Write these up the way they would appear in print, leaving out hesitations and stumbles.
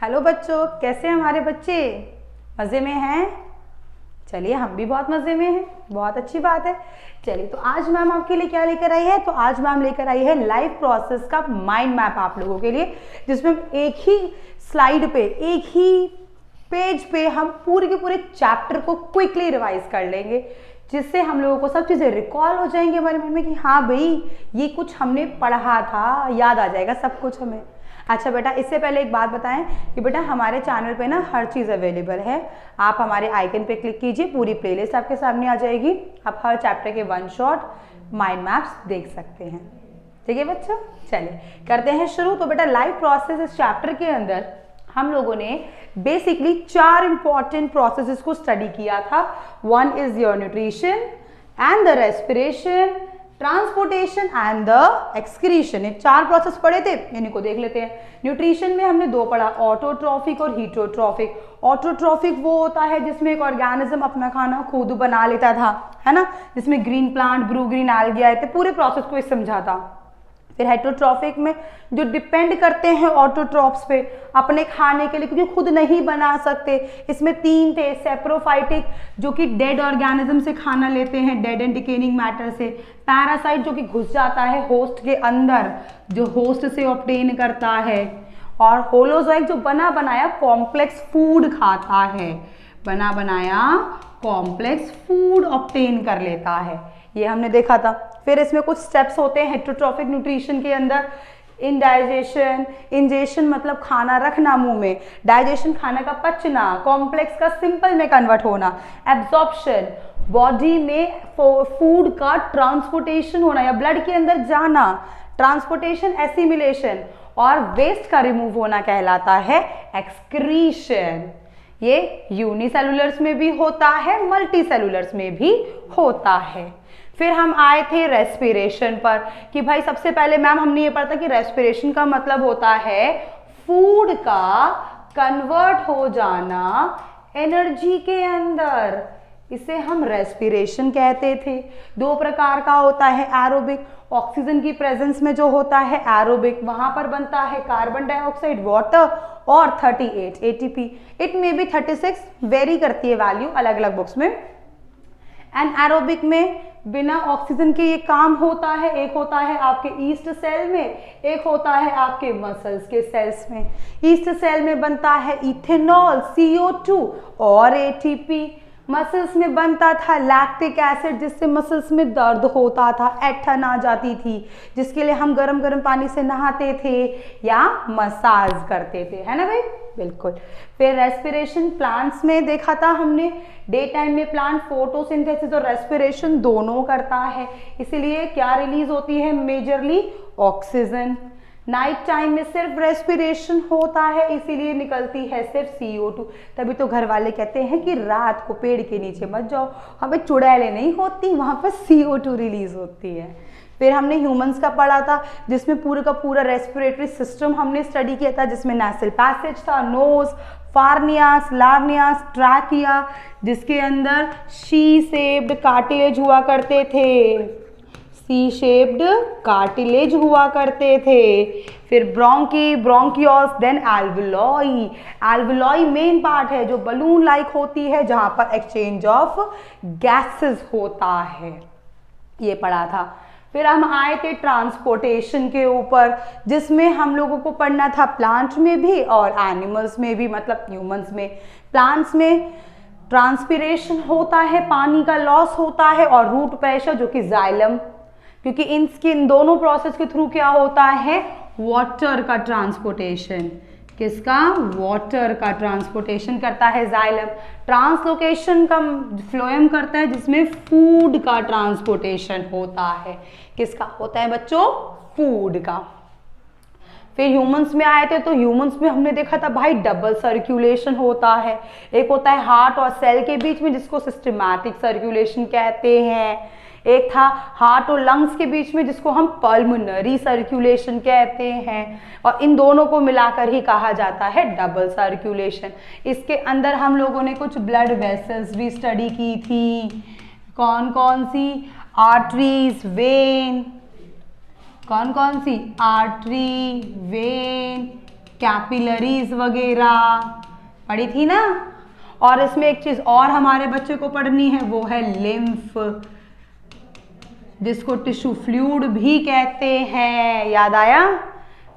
Hello बच्चों, कैसे हैं हमारे बच्चे? मज़े में हैं? चलिए, हम भी बहुत मज़े में हैं, बहुत अच्छी बात है। चलिए, तो आज मैम आपके लिए क्या लेकर आई है? तो आज मैम लेकर आई है लाइफ प्रोसेस का माइंड मैप आप लोगों के लिए, जिसमें हम एक ही स्लाइड पे, एक ही पेज पे हम पूरे के पूरे चैप्टर को क्विकली रिवाइज कर लेंगे, जिससे हम लोगों को सब चीज़ें रिकॉल हो जाएंगी हमारे मन में कि हाँ भाई, ये कुछ हमने पढ़ा था, याद आ जाएगा सब कुछ हमें। अच्छा बेटा, इससे पहले एक बात बताएं कि बेटा हमारे चैनल पे ना हर चीज़ अवेलेबल है। आप हमारे आइकन पे क्लिक कीजिए, पूरी प्लेलिस्ट आपके सामने आ जाएगी। आप हर चैप्टर के वन शॉट माइंड मैप्स देख सकते हैं। ठीक है बच्चों, चलिए करते हैं शुरू। तो बेटा लाइफ प्रोसेस इस चैप्टर के अंदर हम लोगों ने बेसिकली 4 इंपॉर्टेंट प्रोसेसेस को स्टडी किया था। One is your nutrition and the respiration, transportation and the excretion. ये 4 प्रोसेस पढ़े थे, इन्हीं को देख लेते हैं। न्यूट्रिशन में हमने 2 पढ़ा, ऑटोट्रॉफिक और हीटरोट्रॉफिक। ऑटोट्रॉफिक वो होता है जिसमें एक ऑर्गेनिज्म अपना खाना खुद बना लेता था, है ना, जिसमें green plant, blue green algae आए थे, पूरे प्रोसेस को समझा था। फिर हेटरोट्रॉफिक में जो डिपेंड करते हैं ऑटोट्रॉप्स पे अपने खाने के लिए, क्योंकि खुद नहीं बना सकते। इसमें 3 थे, सेप्रोफाइटिक जो कि डेड ऑर्गेनिज्म से खाना लेते हैं, डेड एंड डिकेनिंग मैटर से। पैरासाइट जो कि घुस जाता है होस्ट के अंदर, जो होस्ट से ऑब्टेन करता है। और होलोजोइक जो बना बनाया कॉम्प्लेक्स फूड खाता है, बना बनाया कॉम्प्लेक्स फूड ऑब्टेन कर लेता है, ये हमने देखा था। फिर इसमें कुछ स्टेप्स होते हैं हेटरोट्रॉफिक न्यूट्रिशन के अंदर। इंडाइजेशन, इंजेशन मतलब खाना रखना मुंह में, डाइजेशन खाना का पचना, कॉम्प्लेक्स का सिंपल में कन्वर्ट होना, एब्जॉर्प्शन बॉडी में फूड का ट्रांसपोर्टेशन होना या ब्लड के अंदर जाना, ट्रांसपोर्टेशन एसिमिलेशन, और वेस्ट का रिमूव होना कहलाता है एक्सक्रीशन। ये यूनिसेलुलर्स में भी होता है, मल्टी सेलुलर्स में भी होता है। फिर हम आए थे रेस्पिरेशन पर कि भाई सबसे पहले मैम हमने ये पढ़ा था कि रेस्पिरेशन का मतलब होता है फूड का कन्वर्ट हो जाना एनर्जी के अंदर, इसे हम रेस्पिरेशन कहते थे। 2 प्रकार का होता है, एरोबिक, ऑक्सीजन की प्रेजेंस में जो होता है एरोबिक, वहां पर बनता है कार्बन डाइऑक्साइड, वाटर, और 38 एटीपी। इट में भी 36 वेरी करती है वैल्यू अलग अलग बुक्स में। एंड एरोबिक में बिना ऑक्सीजन के ये काम होता है। एक होता है आपके ईस्ट सेल में, एक होता है आपके मसल्स के सेल्स में। ईस्ट सेल में बनता है इथेनॉल, CO2 और एटीपी। मसल्स में बनता था लैक्टिक एसिड, जिससे मसल्स में दर्द होता था, ऐंठन आ जाती थी, जिसके लिए हम गर्म गर्म पानी से नहाते थे या मसाज करते थे, है ना भाई, बिल्कुल। फिर रेस्पिरेशन प्लांट्स में देखा था हमने, डे टाइम में प्लांट फोटोसिंथेसिस और रेस्पिरेशन दोनों करता है, इसीलिए क्या रिलीज होती है, मेजरली ऑक्सीजन। नाइट टाइम में सिर्फ रेस्पिरेशन होता है, इसीलिए निकलती है सिर्फ CO2। तभी तो घर वाले कहते हैं कि रात को पेड़ के नीचे मत जाओ, वहाँ पे चुड़ैलें नहीं होती, वहाँ पर CO2 रिलीज होती है। फिर हमने ह्यूमंस का पढ़ा था, जिसमें पूरे का पूरा रेस्पिरेटरी सिस्टम हमने स्टडी किया था, जिसमें नेसल पैसेज था, नोज, फार्नियास, लार्नियास, ट्रैकिया, जिसके अंदर शी शेप्ड कार्टिलेज हुआ करते थे, सी शेप्ड कार्टिलेज हुआ करते थे। फिर bronchi, bronchioles, then alveoli. Alveoli main part है जो बलून लाइक होती है, जहां पर एक्सचेंज ऑफ गैसेस होता है, ये पढ़ा था। फिर हम आए थे ट्रांसपोर्टेशन के ऊपर, जिसमें हम लोगों को पढ़ना था प्लांट में भी और एनिमल्स में भी, मतलब ह्यूमंस में। प्लांट्स में ट्रांसपिरेशन होता है, पानी का लॉस होता है, और रूट प्रेशर जो कि जाइलम, क्योंकि इन दोनों प्रोसेस के थ्रू क्या होता है, वाटर का ट्रांसपोर्टेशन। किसका? वाटर का ट्रांसपोर्टेशन करता है जाइलम। ट्रांसलोकेशन का फ्लोएम करता है, जिसमें फूड का ट्रांसपोर्टेशन होता है। किसका होता है बच्चों? फूड का। फिर ह्यूमंस में आए थे, तो ह्यूमंस में हमने देखा था भाई डबल सर्कुलेशन होता है। एक होता है हार्ट और सेल के बीच में, जिसको सिस्टमैटिक सर्कुलेशन कहते हैं। एक था हार्ट और लंग्स के बीच में, जिसको हम पल्मोनरी सर्कुलेशन कहते हैं, और इन दोनों को मिलाकर ही कहा जाता है डबल सर्कुलेशन। इसके अंदर हम लोगों ने कुछ ब्लड वेसल्स भी स्टडी की थी। कौन कौन सी? आर्टरीज, वेन, कौन कौन सी? आर्टरी, वेन, कैपिलरीज वगैरह पढ़ी थी ना। और इसमें एक चीज और हमारे बच्चे को पढ़नी है, वो है लिम्फ, जिसको टिश्यू फ्लूइड भी कहते हैं। याद आया?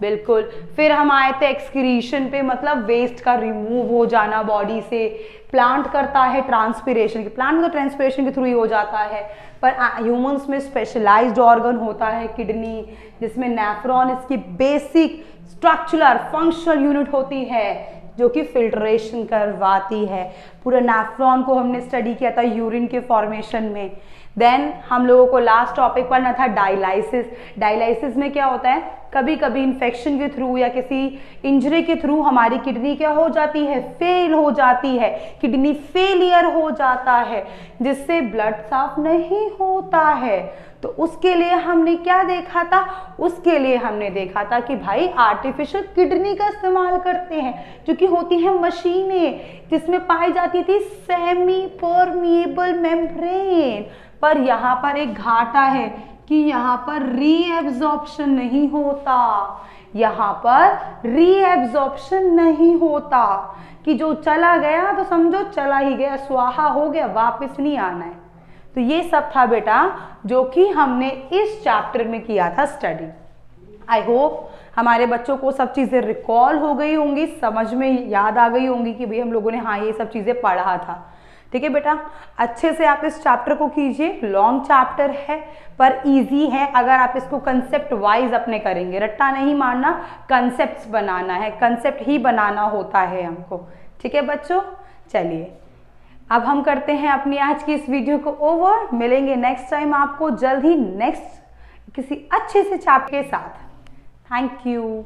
बिल्कुल। फिर हम आए थे एक्सक्रीशन पे, मतलब वेस्ट का रिमूव हो जाना बॉडी से। प्लांट करता है ट्रांसपिरेशन, प्लांट का ट्रांसपिरेशन के थ्रू ही हो जाता है, पर ह्यूमंस में स्पेशलाइज्ड ऑर्गन होता है किडनी, जिसमें नेफ्रॉन इसकी बेसिक स्ट्रक्चरल फंक्शनल यूनिट होती है जो कि फिल्ट्रेशन करवाती है। पूरे नेफ्रॉन को हमने स्टडी किया था यूरिन के फॉर्मेशन में। देन हम लोगों को लास्ट टॉपिक पढ़ना था डायलाइसिस। डायलाइसिस में क्या होता है, कभी कभी इन्फेक्शन के थ्रू या किसी इंजरी के थ्रू हमारी किडनी क्या हो जाती है, फेल हो जाती है, किडनी फेलियर हो जाता है, जिससे ब्लड साफ नहीं होता है। तो उसके लिए हमने क्या देखा था, उसके लिए हमने देखा था कि भाई आर्टिफिशियल किडनी का इस्तेमाल करते हैं, जो कि होती है मशीनें, जिसमें पाई जाती थी सेमी परमिएबल मेम्ब्रेन। पर यहाँ पर एक घाटा है कि यहाँ पर रीएब्जॉर्प्शन नहीं होता, यहाँ पर रीएब्जॉर्प्शन नहीं होता, कि जो चला गया तो समझो चला ही गया, स्वाहा हो गया, वापस नहीं आना है। तो ये सब था बेटा जो कि हमने इस चैप्टर में किया था स्टडी। आई होप हमारे बच्चों को सब चीज़ें रिकॉल हो गई होंगी, समझ में याद आ गई होंगी कि भाई हम लोगों ने हाँ ये सब चीज़ें पढ़ा था। ठीक है बेटा, अच्छे से आप इस चैप्टर को कीजिए। लॉन्ग चैप्टर है पर इजी है अगर आप इसको कंसेप्ट वाइज अपने करेंगे। रट्टा नहीं मारना, कंसेप्ट बनाना है, कंसेप्ट ही बनाना होता है हमको। ठीक है बच्चों, चलिए अब हम करते हैं अपनी आज की इस वीडियो को ओवर। मिलेंगे नेक्स्ट टाइम आपको जल्द ही नेक्स्ट किसी अच्छे से चैप्टर के साथ। Thank you.